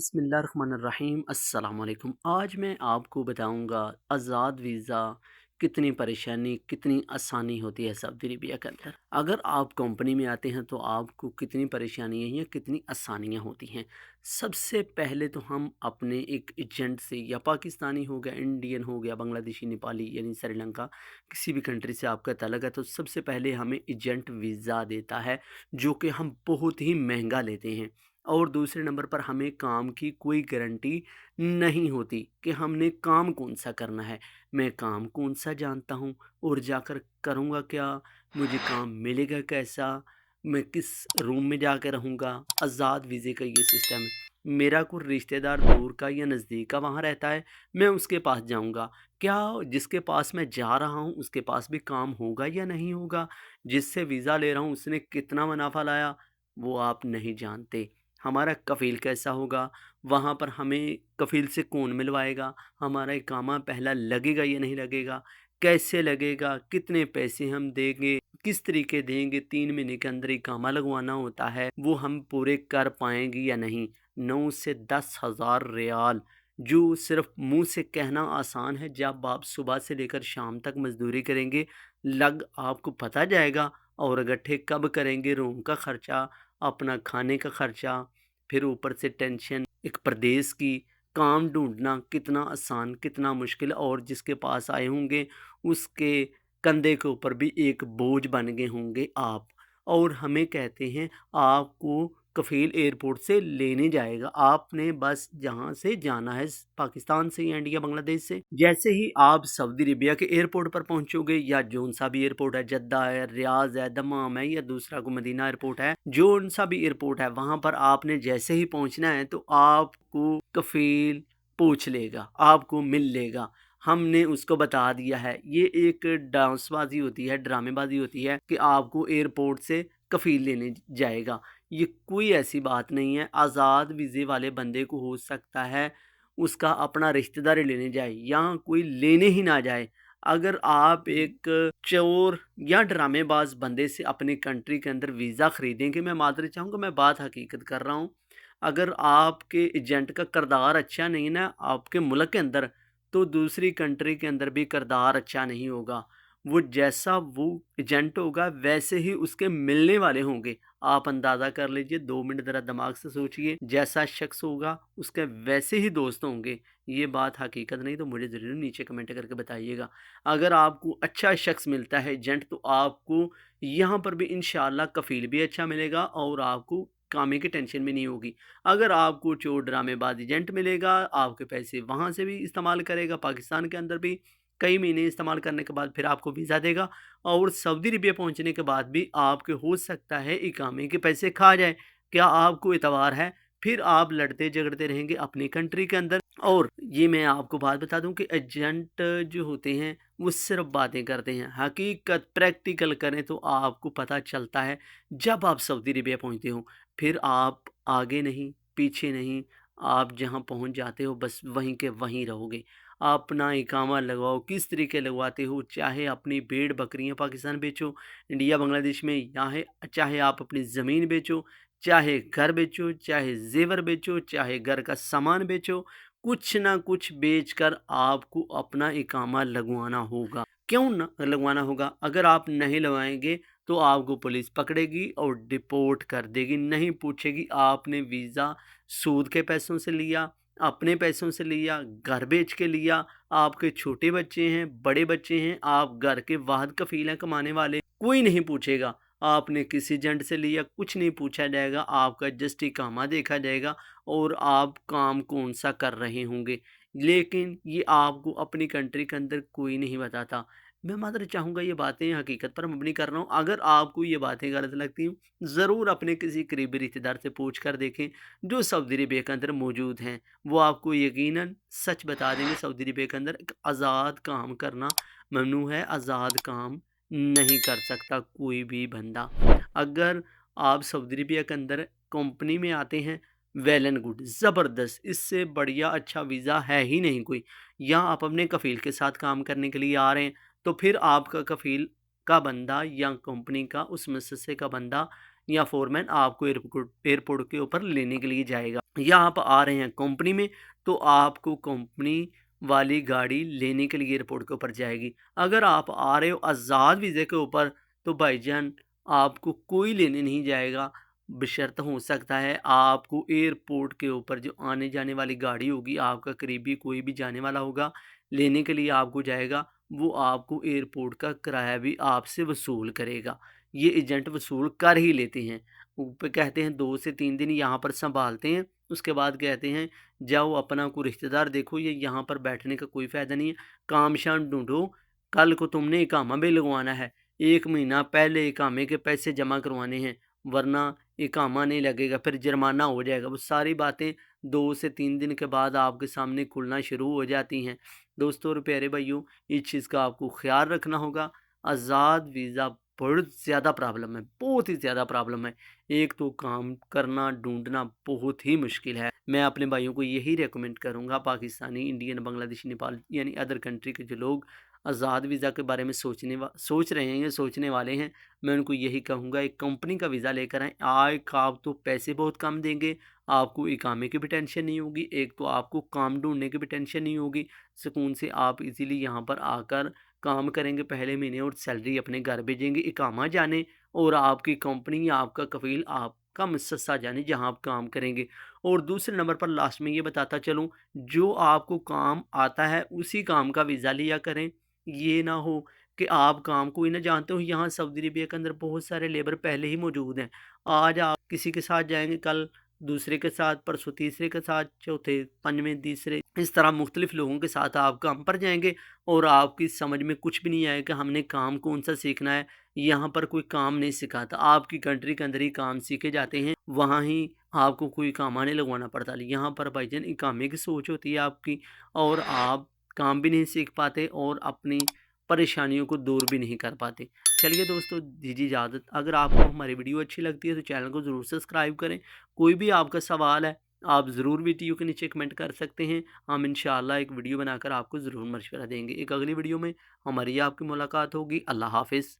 बिस्मिल्लाहिर्रहमानिर्रहीम अस्सलाम वालेकुम। आज मैं आपको बताऊंगा आज़ाद वीज़ा कितनी परेशानी कितनी आसानी होती है सऊदी अरबिया के अंदर। अगर आप कंपनी में आते हैं तो आपको कितनी परेशानियां या कितनी आसानियां होती हैं। सबसे पहले तो हम अपने एक एजेंट से, या पाकिस्तानी हो गया, इंडियन हो गया, बांग्लादेशी, नेपाली यानी श्रीलंका, किसी भी कंट्री से आपका तल्लुक़ है, तो सबसे पहले हमें एजेंट वीज़ा देता है, जो कि हम बहुत ही महंगा लेते हैं। और दूसरे नंबर पर हमें काम की कोई गारंटी नहीं होती कि हमने काम कौन सा करना है। मैं काम कौन सा जानता हूँ और जाकर करूँगा क्या, मुझे काम मिलेगा कैसा, मैं किस रूम में जाकर रहूँगा। आज़ाद वीज़े का ये सिस्टम है। मेरा कोई रिश्तेदार दूर का या नज़दीक का वहाँ रहता है, मैं उसके पास जाऊँगा, क्या जिसके पास मैं जा रहा हूँ उसके पास भी काम होगा या नहीं होगा, जिससे वीज़ा ले रहा हूँ उसने कितना मुनाफा लाया, वो आप नहीं जानते। हमारा कफ़ील कैसा होगा, वहाँ पर हमें कफ़ील से कौन मिलवाएगा, हमारा इकामा पहला लगेगा या नहीं लगेगा, कैसे लगेगा, कितने पैसे हम देंगे, किस तरीके देंगे, 3 महीने के अंदर इकामा लगवाना होता है, वो हम पूरे कर पाएंगे या नहीं। 9 से 10 हज़ार रियाल, जो सिर्फ मुंह से कहना आसान है, जब आप सुबह से लेकर शाम तक मजदूरी करेंगे लग आपको पता जाएगा। और इकट्ठे कब करेंगे, रूम का खर्चा, अपना खाने का खर्चा, फिर ऊपर से टेंशन एक प्रदेश की, काम ढूंढना कितना आसान कितना मुश्किल, और जिसके पास आए होंगे उसके कंधे के ऊपर भी एक बोझ बन गए होंगे आप। और हमें कहते हैं आपको कफील एयरपोर्ट से लेने जाएगा, आपने बस जहाँ से जाना है, पाकिस्तान से या इंडिया बांग्लादेश से, जैसे ही आप सऊदी अरेबिया के एयरपोर्ट पर पहुंचोगे, या जोन सा भी एयरपोर्ट है, जद्दा है, रियाज है, दमाम है, या दूसरा को मदीना एयरपोर्ट है, जोन सा भी एयरपोर्ट है, वहां पर आपने जैसे ही पहुंचना है तो आपको कफील पूछ लेगा, आपको मिल लेगा। हमने उसको बता दिया है, ये एक डांसबाजी होती है, ड्रामेबाजी होती है कि आपको एयरपोर्ट से कफील लेने जाएगा। ये कोई ऐसी बात नहीं है। आज़ाद वीज़े वाले बंदे को हो सकता है उसका अपना रिश्तेदार ही लेने जाए, यहाँ कोई लेने ही ना जाए। अगर आप एक चोर या ड्रामेबाज बंदे से अपने कंट्री के अंदर वीज़ा खरीदेंगे, मैं माजरत चाहूँगा, मैं बात हकीकत कर रहा हूँ, अगर आपके एजेंट का किरदार अच्छा नहीं ना आपके मुल्क के अंदर, तो दूसरी कंट्री के अंदर भी किरदार अच्छा नहीं होगा। वो जैसा वो एजेंट होगा वैसे ही उसके मिलने वाले होंगे। आप अंदाज़ा कर लीजिए, 2 मिनट ज़रा दिमाग से सोचिए, जैसा शख्स होगा उसके वैसे ही दोस्त होंगे। ये बात हकीकत नहीं तो मुझे ज़रूर नीचे कमेंट करके बताइएगा। अगर आपको अच्छा शख्स मिलता है एजेंट, तो आपको यहाँ पर भी इंशाल्लाह कफ़ील भी अच्छा मिलेगा और आपको कामे की टेंशन भी नहीं होगी। अगर आपको चोर ड्रामेबाज एजेंट मिलेगा, आपके पैसे वहाँ से भी इस्तेमाल करेगा, पाकिस्तान के अंदर भी कई महीने इस्तेमाल करने के बाद फिर आपको वीज़ा देगा, और सऊदी अरबिया पहुंचने के बाद भी आपके हो सकता है इकामे के पैसे खा जाए। क्या आपको एतबार है? फिर आप लड़ते झगड़ते रहेंगे अपनी कंट्री के अंदर। और ये मैं आपको बात बता दूं कि एजेंट जो होते हैं वो सिर्फ बातें करते हैं, हकीकत प्रैक्टिकल करें तो आपको पता चलता है जब आप सऊदी अरबिया पहुंचते हो। फिर आप आगे नहीं पीछे नहीं, आप जहां पहुंच जाते हो बस वहीं के वहीं रहोगे। अपना इकामा लगवाओ, किस तरीके लगवाते हो, चाहे अपनी भेड़ बकरियां पाकिस्तान बेचो, इंडिया बांग्लादेश में, यहाँ चाहे आप अपनी ज़मीन बेचो, चाहे घर बेचो, चाहे जेवर बेचो, चाहे घर का सामान बेचो, कुछ ना कुछ बेचकर आपको अपना इकामा लगवाना होगा। क्यों ना लगवाना होगा? अगर आप नहीं लगवाएंगे तो आपको पुलिस पकड़ेगी और डिपोर्ट कर देगी, नहीं पूछेगी आपने वीज़ा सूद के पैसों से लिया, अपने पैसों से लिया, घर बेच के लिया, आपके छोटे बच्चे हैं, बड़े बच्चे हैं, आप घर के वाहिद कफील हैं कमाने वाले, कोई नहीं पूछेगा आपने किस एजेंट से लिया, कुछ नहीं पूछा जाएगा, आपका जस्ट इकामा देखा जाएगा और आप काम कौन सा कर रहे होंगे। लेकिन ये आपको अपनी कंट्री के अंदर कोई नहीं बताता। मैं मात्र चाहूँगा ये बातें हकीकत पर मबनी कर रहा हूँ। अगर आपको ये बातें गलत लगती हूँ, ज़रूर अपने किसी करीबी रिश्तेदार से पूछ कर देखें जो सऊदी अरबिया के अंदर मौजूद हैं। वो आपको यकीनन सच बता देंगे। सऊदी अरबिया के अंदर एक आज़ाद काम करना ममनू है, आज़ाद काम नहीं कर सकता कोई भी बंदा। अगर आप सऊदी अरबिया के अंदर कंपनी में आते हैं, वेल एंड गुड, ज़बरदस्त, इससे बढ़िया अच्छा वीज़ा है ही नहीं कोई। या आप अपने कफ़ील के साथ काम करने के लिए आ रहे हैं, तो फिर आपका कफ़ील का बंदा या कंपनी का उस मुअस्ससे का बंदा या फोरमैन आपको एयरपोर्ट के ऊपर लेने के लिए जाएगा। या आप आ रहे हैं कंपनी में तो आपको कंपनी वाली गाड़ी लेने के लिए एयरपोर्ट के ऊपर जाएगी। अगर आप आ रहे हो आज़ाद वीज़े के ऊपर तो भाईजान आपको कोई लेने नहीं जाएगा, बशर्त हो सकता है आपको एयरपोर्ट के ऊपर जो आने जाने वाली गाड़ी होगी, आपका करीबी कोई भी जाने वाला होगा लेने के लिए आपको जाएगा, वो आपको एयरपोर्ट का किराया भी आपसे वसूल करेगा। ये एजेंट वसूल कर ही लेते हैं। ऊपर कहते हैं 2 से 3 दिन यहाँ पर संभालते हैं, उसके बाद कहते हैं जाओ अपना कोई रिश्तेदार देखो, ये यहाँ पर बैठने का कोई फ़ायदा नहीं है, काम शाम ढूंढो, कल को तुमने इकामा भी लगवाना है, 1 महीना पहले इकामे के पैसे जमा करवाने हैं, वरना इकामा नहीं लगेगा, फिर जुर्माना हो जाएगा। वो सारी बातें 2 से 3 दिन के बाद आपके सामने खुलना शुरू हो जाती हैं। दोस्तों और प्यारे भाइयों, इस चीज़ का आपको ख्याल रखना होगा। आज़ाद वीज़ा बहुत ज़्यादा प्रॉब्लम है, बहुत ही ज़्यादा प्रॉब्लम है। एक तो काम करना ढूंढना बहुत ही मुश्किल है। मैं अपने भाइयों को यही रेकमेंड करूँगा, पाकिस्तानी, इंडियन, बांग्लादेशी, नेपाल यानी अदर कंट्री के जो लोग आज़ाद वीज़ा के बारे में सोच रहे हैं या सोचने वाले हैं, मैं उनको यही कहूँगा एक कंपनी का वीज़ा लेकर आएँ। आप तो पैसे बहुत कम देंगे, आपको इकामे की भी टेंशन नहीं होगी, एक तो आपको काम ढूँढने की भी टेंशन नहीं होगी, सुकून से आप इज़िली यहाँ पर आकर काम करेंगे पहले महीने और सैलरी अपने घर भेजेंगे, इकामा जाने और आपकी कंपनी या आपका कफ़ील आपका मुसस्सा जाने जहाँ आप काम करेंगे। और दूसरे नंबर पर लास्ट में ये बताता चलूँ, जो आपको काम आता है उसी काम का वीज़ा लिया करें। ये ना हो कि आप काम को ही ना जानते हो, यहाँ सऊदी अरबिया के अंदर बहुत सारे लेबर पहले ही मौजूद हैं। आज आप किसी के साथ जाएँगे, कल दूसरे के साथ, परसों तीसरे के साथ, चौथे, पंजवें तीसरे, इस तरह मुख्तलिफ लोगों के साथ आप काम पर जाएँगे और आपकी समझ में कुछ भी नहीं आएगा कि हमने काम कौन-सा सीखना है। यहाँ पर कोई काम नहीं सिखाता, आपकी कंट्री के अंदर ही काम सीखे जाते हैं, वहाँ ही आपको कोई इकामा नहीं लगवाना पड़ता। यहाँ पर भाईजान इकामे की सोच होती है आपकी और आप काम भी नहीं सीख पाते और अपनी परेशानियों को दूर भी नहीं कर पाते। चलिए दोस्तों, दीजिए इजाज़त। अगर आपको हमारी वीडियो अच्छी लगती है तो चैनल को ज़रूर सब्सक्राइब करें। कोई भी आपका सवाल है आप ज़रूर वीडियो के नीचे कमेंट कर सकते हैं। हम इंशाअल्लाह एक वीडियो बनाकर आपको ज़रूर मशवरा देंगे। एक अगली वीडियो में हमारी आपकी मुलाकात होगी। अल्लाह हाफ़िज़।